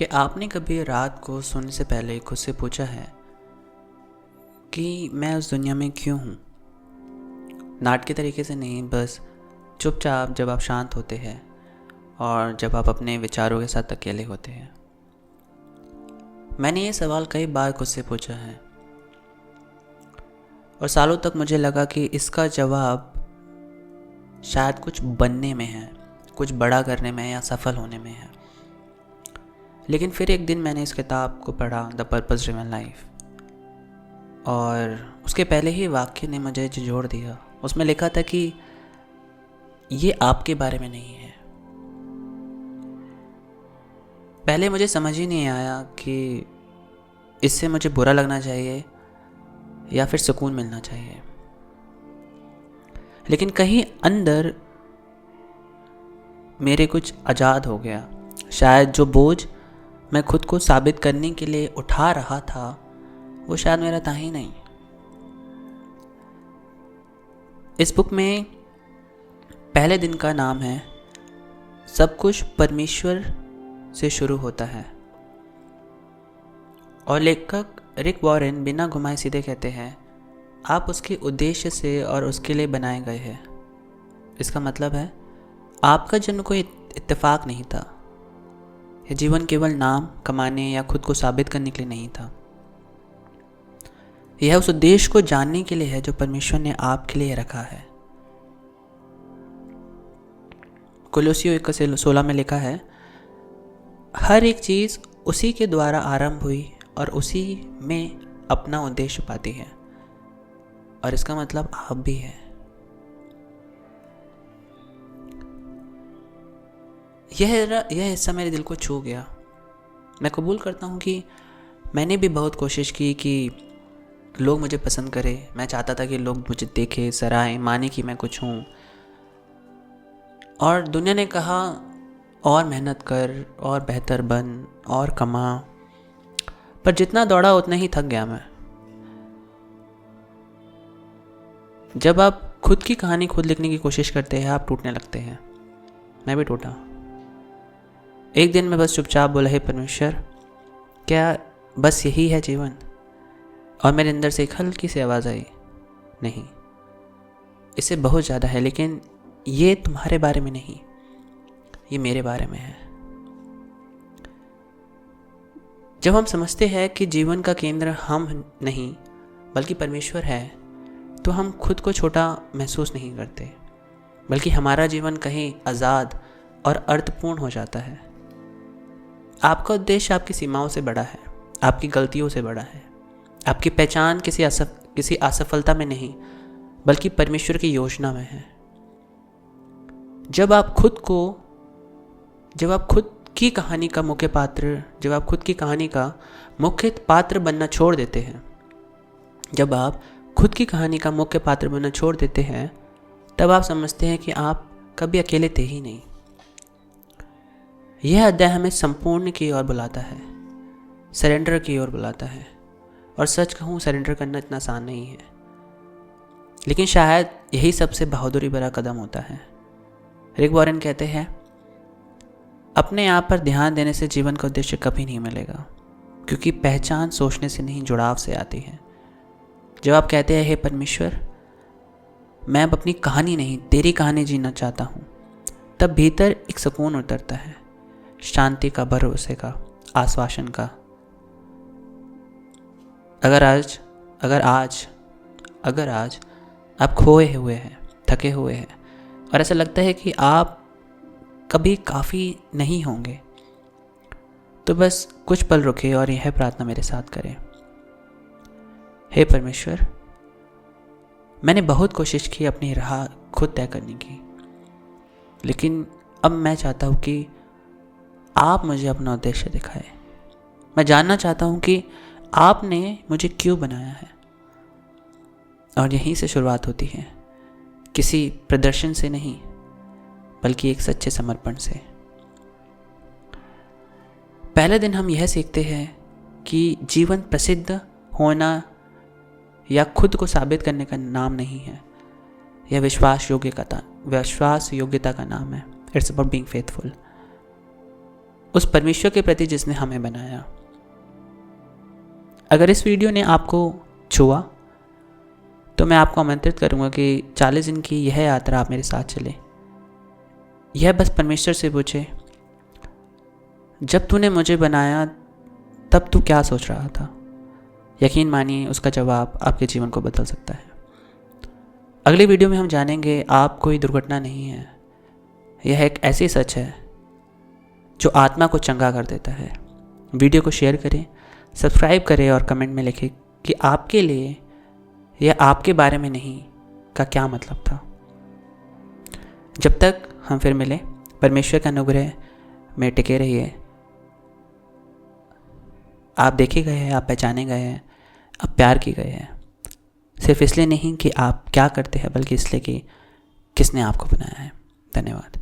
कि आपने कभी रात को सोने से पहले खुद से पूछा है कि मैं उस दुनिया में क्यों हूँ? नाटक के तरीके से नहीं, बस चुपचाप जब आप शांत होते हैं और जब आप अपने विचारों के साथ अकेले होते हैं। मैंने ये सवाल कई बार खुद से पूछा है और सालों तक मुझे लगा कि इसका जवाब शायद कुछ बनने में है, कुछ बड़ा करने में या सफल होने में है। लेकिन फिर एक दिन मैंने इस किताब को पढ़ा, द पर्पस ड्रिवन लाइफ, और उसके पहले ही वाक्य ने मुझे झिझोड़ दिया। उसमें लिखा था कि ये आपके बारे में नहीं है। पहले मुझे समझ ही नहीं आया कि इससे मुझे बुरा लगना चाहिए या फिर सुकून मिलना चाहिए। लेकिन कहीं अंदर मेरे कुछ आज़ाद हो गया। शायद जो बोझ मैं खुद को साबित करने के लिए उठा रहा था वो शायद मेरा था ही नहीं। इस बुक में पहले दिन का नाम है सब कुछ परमेश्वर से शुरू होता है, और लेखक रिक वॉरेन बिना घुमाए सीधे कहते हैं आप उसके उद्देश्य से और उसके लिए बनाए गए हैं। इसका मतलब है आपका जन्म कोई इत्तेफाक नहीं था। यह जीवन केवल नाम कमाने या खुद को साबित करने के लिए नहीं था। यह उस उद्देश्य को जानने के लिए है जो परमेश्वर ने आपके लिए रखा है। कोलोसियों 1:16 में लिखा है हर एक चीज़ उसी के द्वारा आरंभ हुई और उसी में अपना उद्देश्य पाती है, और इसका मतलब आप भी हैं। यह हिस्सा मेरे दिल को छू गया। मैं कबूल करता हूँ कि मैंने भी बहुत कोशिश की कि लोग मुझे पसंद करें। मैं चाहता था कि लोग मुझे देखें, सराहें, माने कि मैं कुछ हूँ। और दुनिया ने कहा और मेहनत कर, और बेहतर बन, और कमा। पर जितना दौड़ा उतना ही थक गया मैं। जब आप खुद की कहानी खुद लिखने की कोशिश करते हैं आप टूटने लगते हैं। मैं भी टूटा। एक दिन मैं बस चुपचाप बोला, हे परमेश्वर, क्या बस यही है जीवन? और मेरे अंदर से एक हल्की सी आवाज़ आई, नहीं, इससे बहुत ज़्यादा है, लेकिन ये तुम्हारे बारे में नहीं, ये मेरे बारे में है। जब हम समझते हैं कि जीवन का केंद्र हम नहीं बल्कि परमेश्वर है, तो हम खुद को छोटा महसूस नहीं करते, बल्कि हमारा जीवन कहीं आज़ाद और अर्थपूर्ण हो जाता है। आपका उद्देश्य आपकी सीमाओं से बड़ा है, आपकी गलतियों से बड़ा है। आपकी पहचान किसी असफलता में नहीं बल्कि परमेश्वर की योजना में है। जब आप खुद की कहानी का मुख्य पात्र बनना छोड़ देते हैं, जब आप खुद की कहानी का मुख्य पात्र बनना छोड़ देते हैं, तब आप समझते हैं कि आप कभी अकेले थे ही नहीं। यह अध्याय हमें संपूर्ण की ओर बुलाता है, सरेंडर की ओर बुलाता है। और सच कहूँ, सरेंडर करना इतना आसान नहीं है, लेकिन शायद यही सबसे बहादुरी भरा कदम होता है। रिक वॉरेन कहते हैं अपने आप पर ध्यान देने से जीवन का उद्देश्य कभी नहीं मिलेगा, क्योंकि पहचान सोचने से नहीं, जुड़ाव से आती है। जब आप कहते हैं हे परमेश्वर, मैं अब अपनी कहानी नहीं तेरी कहानी जीना चाहता हूँ, तब भीतर एक सुकून उतरता है, शांति का, भरोसे का, आश्वासन का। अगर आज आप खोए हुए हैं, थके हुए हैं, और ऐसा लगता है कि आप कभी काफ़ी नहीं होंगे, तो बस कुछ पल रुके और यह प्रार्थना मेरे साथ करें। हे परमेश्वर, मैंने बहुत कोशिश की अपनी राह खुद तय करने की, लेकिन अब मैं चाहता हूँ कि आप मुझे अपना उद्देश्य दिखाएं। मैं जानना चाहता हूँ कि आपने मुझे क्यों बनाया है। और यहीं से शुरुआत होती है, किसी प्रदर्शन से नहीं बल्कि एक सच्चे समर्पण से। पहले दिन हम यह सीखते हैं कि जीवन प्रसिद्ध होना या खुद को साबित करने का नाम नहीं है, यह विश्वास योग्यता का नाम है। It's about being faithful. उस परमेश्वर के प्रति जिसने हमें बनाया। अगर इस वीडियो ने आपको छुआ तो मैं आपको आमंत्रित करूंगा कि 40 दिन की यह यात्रा आप मेरे साथ चले। यह बस परमेश्वर से पूछे, जब तूने मुझे बनाया तब तू क्या सोच रहा था? यकीन मानिए उसका जवाब आपके जीवन को बदल सकता है। अगली वीडियो में हम जानेंगे आप कोई दुर्घटना नहीं है। यह एक ऐसी सच है जो आत्मा को चंगा कर देता है। वीडियो को शेयर करें, सब्सक्राइब करें और कमेंट में लिखें कि आपके लिए यह आपके बारे में नहीं का क्या मतलब था। जब तक हम फिर मिलें, परमेश्वर का अनुग्रह में टिके रहिए। आप देखे गए हैं, आप पहचाने गए हैं, आप प्यार किए गए हैं, सिर्फ इसलिए नहीं कि आप क्या करते हैं, बल्कि इसलिए कि किसने आपको बनाया है। धन्यवाद।